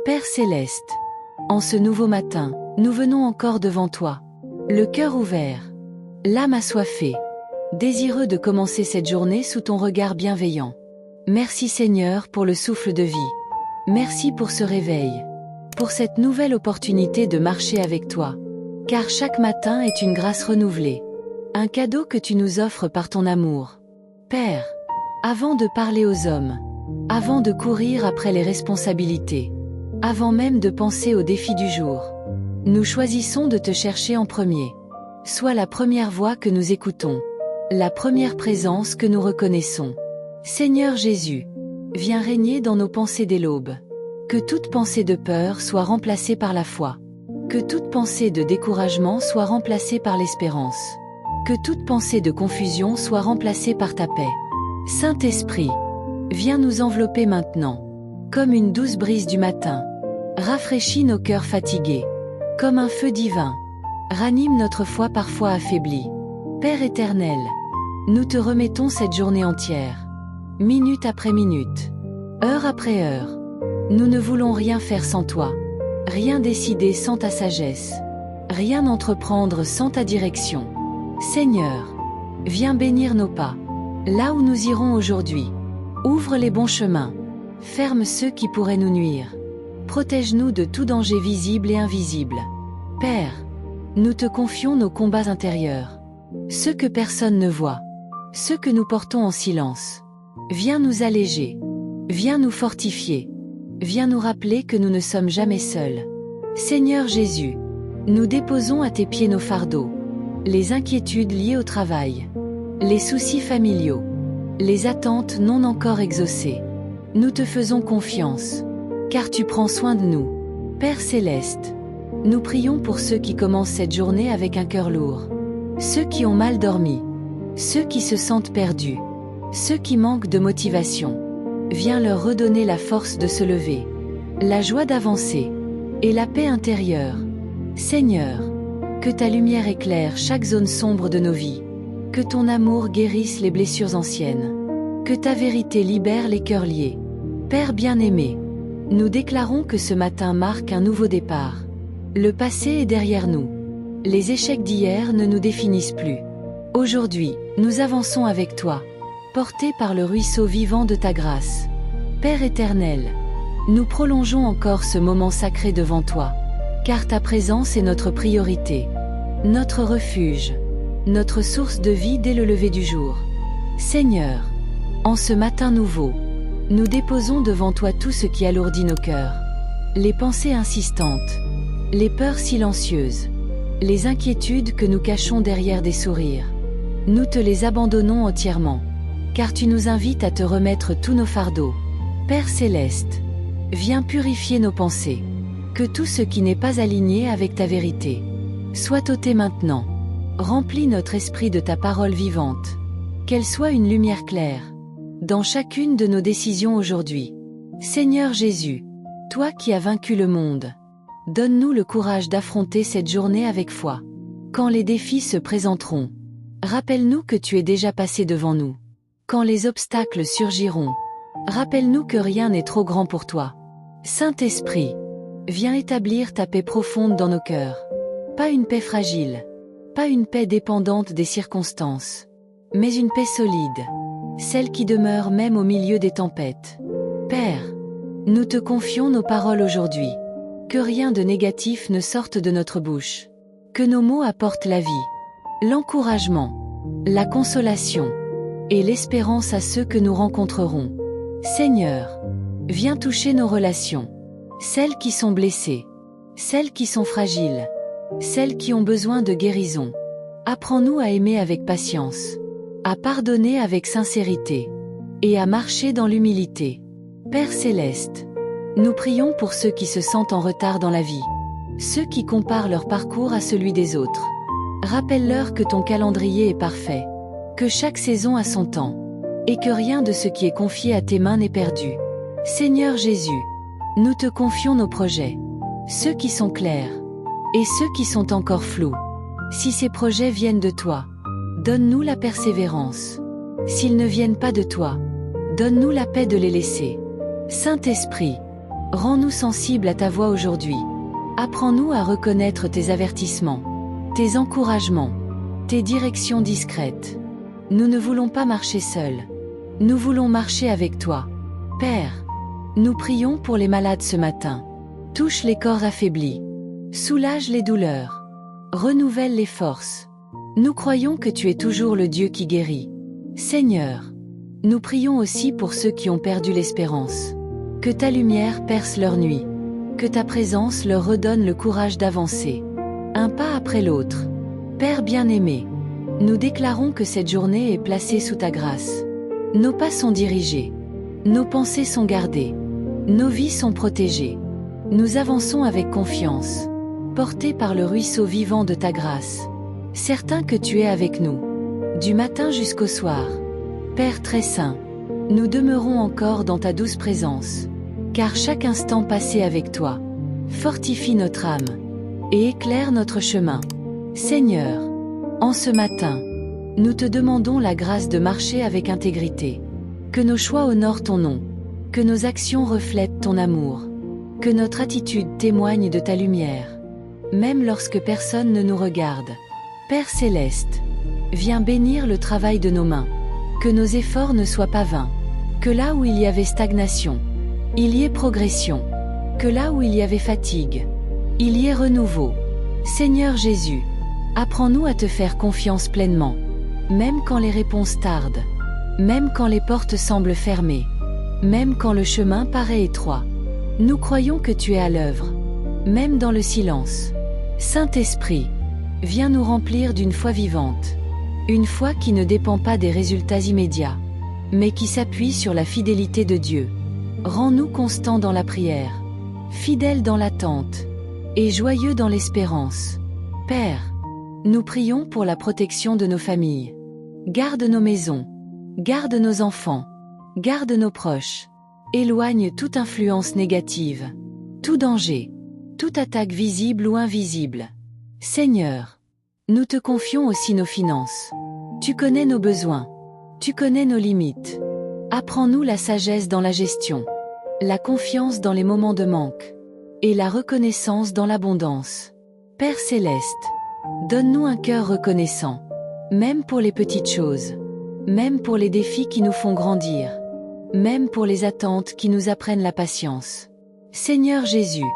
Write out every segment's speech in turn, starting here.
Père céleste, en ce nouveau matin, nous venons encore devant toi, le cœur ouvert, l'âme assoiffée, désireux de commencer cette journée sous ton regard bienveillant. Merci Seigneur pour le souffle de vie. Merci pour ce réveil, pour cette nouvelle opportunité de marcher avec toi. Car chaque matin est une grâce renouvelée, un cadeau que tu nous offres par ton amour. Père, avant de parler aux hommes, avant de courir après les responsabilités, avant même de penser aux défis du jour, nous choisissons de te chercher en premier. Sois la première voix que nous écoutons, la première présence que nous reconnaissons. Seigneur Jésus, viens régner dans nos pensées dès l'aube. Que toute pensée de peur soit remplacée par la foi. Que toute pensée de découragement soit remplacée par l'espérance. Que toute pensée de confusion soit remplacée par ta paix. Saint-Esprit, viens nous envelopper maintenant, comme une douce brise du matin. Rafraîchis nos cœurs fatigués, comme un feu divin. Ranime notre foi parfois affaiblie. Père éternel, nous te remettons cette journée entière, minute après minute, heure après heure. Nous ne voulons rien faire sans toi, rien décider sans ta sagesse, rien entreprendre sans ta direction. Seigneur, viens bénir nos pas, là où nous irons aujourd'hui. Ouvre les bons chemins, ferme ceux qui pourraient nous nuire. Protège-nous de tout danger visible et invisible. Père, nous te confions nos combats intérieurs, ceux que personne ne voit, ceux que nous portons en silence. Viens nous alléger, viens nous fortifier, viens nous rappeler que nous ne sommes jamais seuls. Seigneur Jésus, nous déposons à tes pieds nos fardeaux, les inquiétudes liées au travail, les soucis familiaux, les attentes non encore exaucées. Nous te faisons confiance, car tu prends soin de nous. Père céleste, nous prions pour ceux qui commencent cette journée avec un cœur lourd, ceux qui ont mal dormi, ceux qui se sentent perdus, ceux qui manquent de motivation. Viens leur redonner la force de se lever, la joie d'avancer, et la paix intérieure. Seigneur, que ta lumière éclaire chaque zone sombre de nos vies, que ton amour guérisse les blessures anciennes, que ta vérité libère les cœurs liés. Père bien-aimé, nous déclarons que ce matin marque un nouveau départ. Le passé est derrière nous. Les échecs d'hier ne nous définissent plus. Aujourd'hui, nous avançons avec toi, portés par le ruisseau vivant de ta grâce. Père éternel, nous prolongeons encore ce moment sacré devant toi, car ta présence est notre priorité, notre refuge, notre source de vie dès le lever du jour. Seigneur, en ce matin nouveau, nous déposons devant toi tout ce qui alourdit nos cœurs, les pensées insistantes, les peurs silencieuses, les inquiétudes que nous cachons derrière des sourires. Nous te les abandonnons entièrement, car tu nous invites à te remettre tous nos fardeaux. Père céleste, viens purifier nos pensées, que tout ce qui n'est pas aligné avec ta vérité soit ôté maintenant. Remplis notre esprit de ta parole vivante, qu'elle soit une lumière claire dans chacune de nos décisions aujourd'hui. Seigneur Jésus, toi qui as vaincu le monde, donne-nous le courage d'affronter cette journée avec foi. Quand les défis se présenteront, rappelle-nous que tu es déjà passé devant nous. Quand les obstacles surgiront, rappelle-nous que rien n'est trop grand pour toi. Saint-Esprit, viens établir ta paix profonde dans nos cœurs. Pas une paix fragile, pas une paix dépendante des circonstances, mais une paix solide, celle qui demeure même au milieu des tempêtes. Père, nous te confions nos paroles aujourd'hui. Que rien de négatif ne sorte de notre bouche. Que nos mots apportent la vie, l'encouragement, la consolation et l'espérance à ceux que nous rencontrerons. Seigneur, viens toucher nos relations, celles qui sont blessées, celles qui sont fragiles, celles qui ont besoin de guérison. Apprends-nous à aimer avec patience, à pardonner avec sincérité, et à marcher dans l'humilité. Père céleste, nous prions pour ceux qui se sentent en retard dans la vie, ceux qui comparent leur parcours à celui des autres. Rappelle-leur que ton calendrier est parfait, que chaque saison a son temps, et que rien de ce qui est confié à tes mains n'est perdu. Seigneur Jésus, nous te confions nos projets, ceux qui sont clairs, et ceux qui sont encore flous. Si ces projets viennent de toi, donne-nous la persévérance. S'ils ne viennent pas de toi, donne-nous la paix de les laisser. Saint-Esprit, Rends-nous sensibles à ta voix aujourd'hui. Apprends-nous à reconnaître tes avertissements, tes encouragements, tes directions discrètes. Nous ne voulons pas marcher seuls. Nous voulons marcher avec toi. Père, nous prions pour les malades ce matin. Touche les corps affaiblis. Soulage les douleurs. Renouvelle les forces. Nous croyons que tu es toujours le Dieu qui guérit. Seigneur, nous prions aussi pour ceux qui ont perdu l'espérance. Que ta lumière perce leur nuit. Que ta présence leur redonne le courage d'avancer. Un pas après l'autre. Père bien-aimé, nous déclarons que cette journée est placée sous ta grâce. Nos pas sont dirigés. Nos pensées sont gardées. Nos vies sont protégées. Nous avançons avec confiance, portés par le ruisseau vivant de ta grâce. Certains que tu es avec nous, du matin jusqu'au soir. Père très saint, nous demeurons encore dans ta douce présence, car chaque instant passé avec toi fortifie notre âme et éclaire notre chemin. Seigneur, en ce matin, nous te demandons la grâce de marcher avec intégrité. Que nos choix honorent ton nom, que nos actions reflètent ton amour, que notre attitude témoigne de ta lumière, même lorsque personne ne nous regarde. Père céleste, viens bénir le travail de nos mains, que nos efforts ne soient pas vains, que là où il y avait stagnation, il y ait progression, que là où il y avait fatigue, il y ait renouveau. Seigneur Jésus, apprends-nous à te faire confiance pleinement, même quand les réponses tardent, même quand les portes semblent fermées, même quand le chemin paraît étroit. Nous croyons que tu es à l'œuvre, même dans le silence. Saint-Esprit, viens nous remplir d'une foi vivante, une foi qui ne dépend pas des résultats immédiats, mais qui s'appuie sur la fidélité de Dieu. Rends-nous constants dans la prière, fidèles dans l'attente, et joyeux dans l'espérance. Père, nous prions pour la protection de nos familles. Garde nos maisons, garde nos enfants, garde nos proches. Éloigne toute influence négative, tout danger, toute attaque visible ou invisible. Seigneur, nous te confions aussi nos finances. Tu connais nos besoins, tu connais nos limites. Apprends-nous la sagesse dans la gestion, la confiance dans les moments de manque, et la reconnaissance dans l'abondance. Père céleste, donne-nous un cœur reconnaissant, même pour les petites choses, même pour les défis qui nous font grandir, même pour les attentes qui nous apprennent la patience. Seigneur Jésus,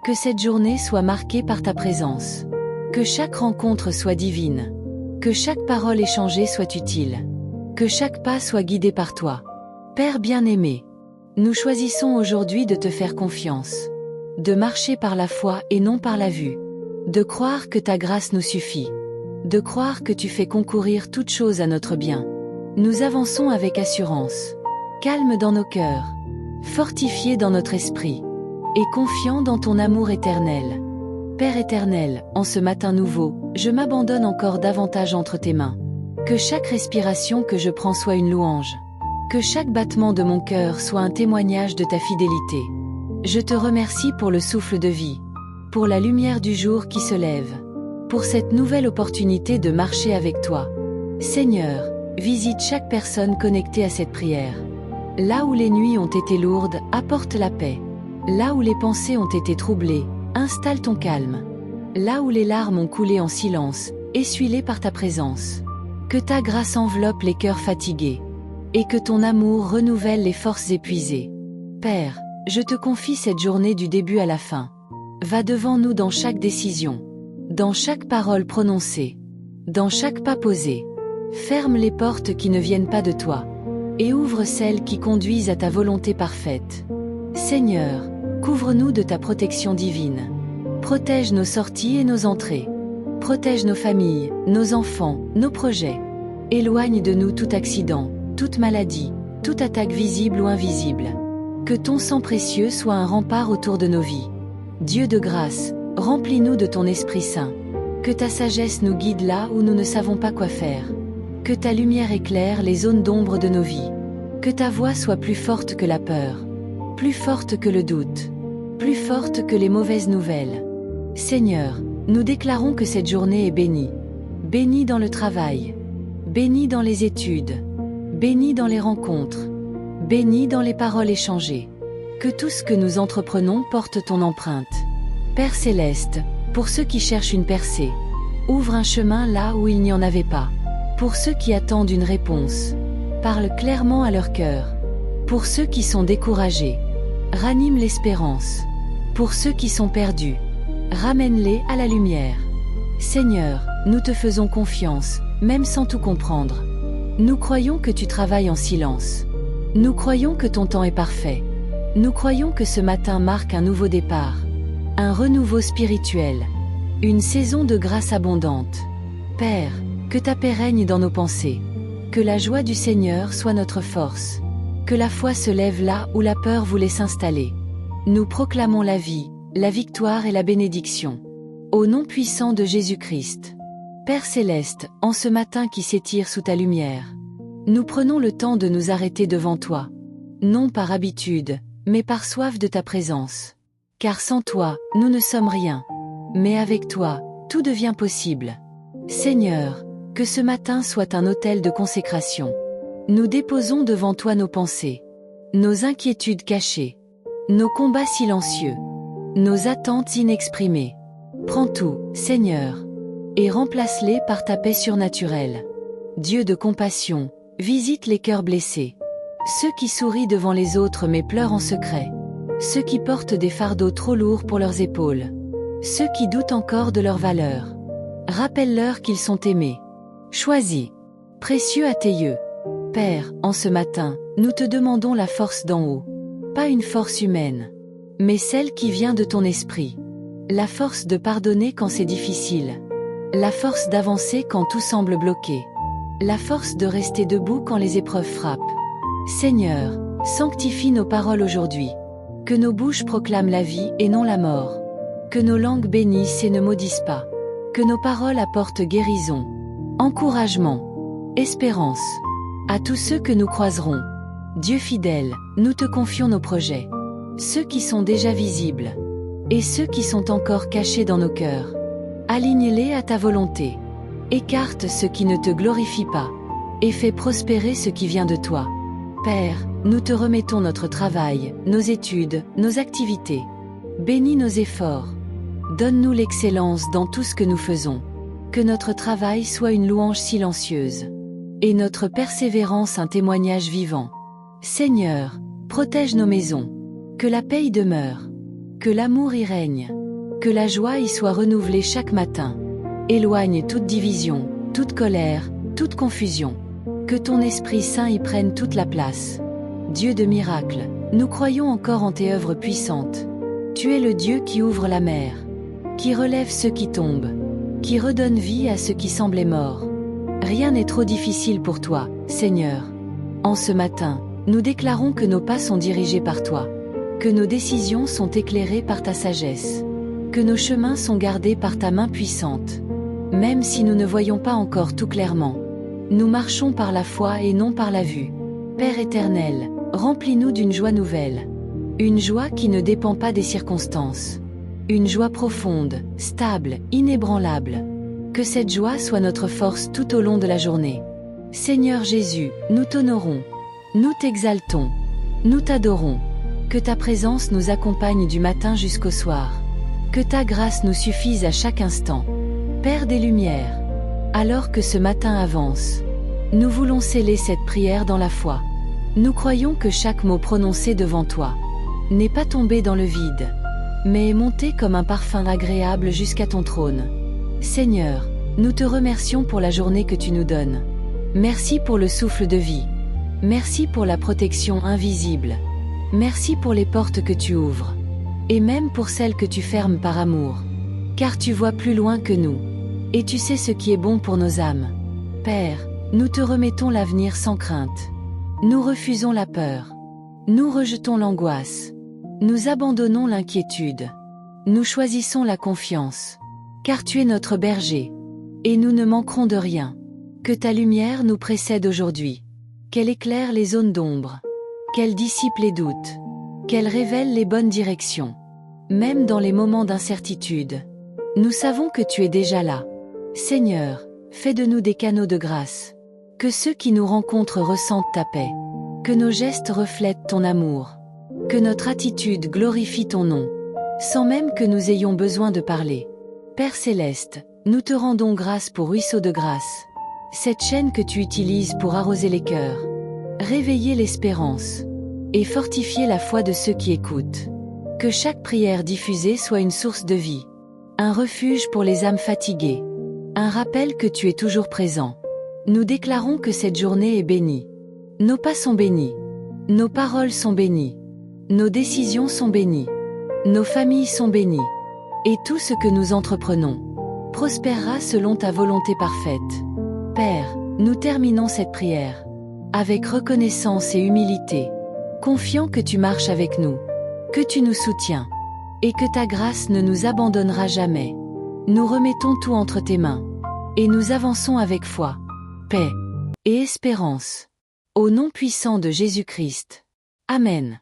que cette journée soit marquée par ta présence, que chaque rencontre soit divine, que chaque parole échangée soit utile, que chaque pas soit guidé par toi. Père bien-aimé, nous choisissons aujourd'hui de te faire confiance, de marcher par la foi et non par la vue, de croire que ta grâce nous suffit, de croire que tu fais concourir toutes choses à notre bien. Nous avançons avec assurance, calme dans nos cœurs, fortifiés dans notre esprit, et confiants dans ton amour éternel. Père éternel, en ce matin nouveau, je m'abandonne encore davantage entre tes mains. Que chaque respiration que je prends soit une louange. Que chaque battement de mon cœur soit un témoignage de ta fidélité. Je te remercie pour le souffle de vie, pour la lumière du jour qui se lève, pour cette nouvelle opportunité de marcher avec toi. Seigneur, visite chaque personne connectée à cette prière. Là où les nuits ont été lourdes, apporte la paix. Là où les pensées ont été troublées, installe ton calme. Là où les larmes ont coulé en silence, essuie-les par ta présence. Que ta grâce enveloppe les cœurs fatigués, et que ton amour renouvelle les forces épuisées. Père, je te confie cette journée du début à la fin. Va devant nous dans chaque décision, dans chaque parole prononcée, dans chaque pas posé. Ferme les portes qui ne viennent pas de toi, et ouvre celles qui conduisent à ta volonté parfaite. Seigneur, couvre-nous de ta protection divine. Protège nos sorties et nos entrées. Protège nos familles, nos enfants, nos projets. Éloigne de nous tout accident, toute maladie, toute attaque visible ou invisible. Que ton sang précieux soit un rempart autour de nos vies. Dieu de grâce, remplis-nous de ton Esprit Saint. Que ta sagesse nous guide là où nous ne savons pas quoi faire. Que ta lumière éclaire les zones d'ombre de nos vies. Que ta voix soit plus forte que la peur, plus forte que le doute, plus forte que les mauvaises nouvelles. Seigneur, nous déclarons que cette journée est bénie. Bénie dans le travail, bénie dans les études, bénie dans les rencontres, bénie dans les paroles échangées. Que tout ce que nous entreprenons porte ton empreinte. Père céleste, pour ceux qui cherchent une percée, ouvre un chemin là où il n'y en avait pas. Pour ceux qui attendent une réponse, parle clairement à leur cœur. Pour ceux qui sont découragés, ranime l'espérance. Pour ceux qui sont perdus, ramène-les à la lumière. Seigneur, nous te faisons confiance, même sans tout comprendre. Nous croyons que tu travailles en silence. Nous croyons que ton temps est parfait. Nous croyons que ce matin marque un nouveau départ, un renouveau spirituel, une saison de grâce abondante. Père, que ta paix règne dans nos pensées, que la joie du Seigneur soit notre force, que la foi se lève là où la peur voulait s'installer. Nous proclamons la vie, la victoire et la bénédiction. Au nom puissant de Jésus-Christ. Père céleste, en ce matin qui s'étire sous ta lumière, nous prenons le temps de nous arrêter devant toi, non par habitude, mais par soif de ta présence. Car sans toi, nous ne sommes rien. Mais avec toi, tout devient possible. Seigneur, que ce matin soit un autel de consécration. Nous déposons devant toi nos pensées, nos inquiétudes cachées, nos combats silencieux, nos attentes inexprimées. Prends tout, Seigneur, et remplace-les par ta paix surnaturelle. Dieu de compassion, visite les cœurs blessés, ceux qui sourient devant les autres mais pleurent en secret, ceux qui portent des fardeaux trop lourds pour leurs épaules, ceux qui doutent encore de leur valeur. Rappelle-leur qu'ils sont aimés, choisis, précieux à tes yeux. Père, en ce matin, nous te demandons la force d'en haut, pas une force humaine, mais celle qui vient de ton esprit. La force de pardonner quand c'est difficile, la force d'avancer quand tout semble bloqué, la force de rester debout quand les épreuves frappent. Seigneur, sanctifie nos paroles aujourd'hui. Que nos bouches proclament la vie et non la mort. Que nos langues bénissent et ne maudissent pas. Que nos paroles apportent guérison, encouragement, espérance. À tous ceux que nous croiserons. Dieu fidèle, nous te confions nos projets. Ceux qui sont déjà visibles. Et ceux qui sont encore cachés dans nos cœurs. Aligne-les à ta volonté. Écarte ce qui ne te glorifie pas. Et fais prospérer ce qui vient de toi. Père, nous te remettons notre travail, nos études, nos activités. Bénis nos efforts. Donne-nous l'excellence dans tout ce que nous faisons. Que notre travail soit une louange silencieuse. Et notre persévérance un témoignage vivant. Seigneur, protège nos maisons. Que la paix y demeure. Que l'amour y règne. Que la joie y soit renouvelée chaque matin. Éloigne toute division, toute colère, toute confusion. Que ton Esprit Saint y prenne toute la place. Dieu de miracles, nous croyons encore en tes œuvres puissantes. Tu es le Dieu qui ouvre la mer, qui relève ceux qui tombent, qui redonne vie à ceux qui semblaient morts. Rien n'est trop difficile pour toi, Seigneur. En ce matin, nous déclarons que nos pas sont dirigés par toi, que nos décisions sont éclairées par ta sagesse, que nos chemins sont gardés par ta main puissante. Même si nous ne voyons pas encore tout clairement, nous marchons par la foi et non par la vue. Père éternel, remplis-nous d'une joie nouvelle. Une joie qui ne dépend pas des circonstances. Une joie profonde, stable, inébranlable. Que cette joie soit notre force tout au long de la journée. Seigneur Jésus, nous t'honorons. Nous t'exaltons. Nous t'adorons. Que ta présence nous accompagne du matin jusqu'au soir. Que ta grâce nous suffise à chaque instant. Père des Lumières, alors que ce matin avance, nous voulons sceller cette prière dans la foi. Nous croyons que chaque mot prononcé devant toi n'est pas tombé dans le vide, mais est monté comme un parfum agréable jusqu'à ton trône. Seigneur, nous te remercions pour la journée que tu nous donnes. Merci pour le souffle de vie. Merci pour la protection invisible. Merci pour les portes que tu ouvres. Et même pour celles que tu fermes par amour. Car tu vois plus loin que nous. Et tu sais ce qui est bon pour nos âmes. Père, nous te remettons l'avenir sans crainte. Nous refusons la peur. Nous rejetons l'angoisse. Nous abandonnons l'inquiétude. Nous choisissons la confiance. Car tu es notre berger. Et nous ne manquerons de rien. Que ta lumière nous précède aujourd'hui. Qu'elle éclaire les zones d'ombre. Qu'elle dissipe les doutes. Qu'elle révèle les bonnes directions. Même dans les moments d'incertitude. Nous savons que tu es déjà là. Seigneur, fais de nous des canaux de grâce. Que ceux qui nous rencontrent ressentent ta paix. Que nos gestes reflètent ton amour. Que notre attitude glorifie ton nom, sans même que nous ayons besoin de parler. Père céleste, nous te rendons grâce pour Ruisseau de Grâce, cette chaîne que tu utilises pour arroser les cœurs, réveiller l'espérance et fortifier la foi de ceux qui écoutent. Que chaque prière diffusée soit une source de vie, un refuge pour les âmes fatiguées, un rappel que tu es toujours présent. Nous déclarons que cette journée est bénie. Nos pas sont bénis. Nos paroles sont bénies. Nos décisions sont bénies. Nos familles sont bénies. Et tout ce que nous entreprenons prospérera selon ta volonté parfaite. Père, nous terminons cette prière avec reconnaissance et humilité, confiant que tu marches avec nous, que tu nous soutiens, et que ta grâce ne nous abandonnera jamais. Nous remettons tout entre tes mains, et nous avançons avec foi, paix et espérance. Au nom puissant de Jésus-Christ. Amen.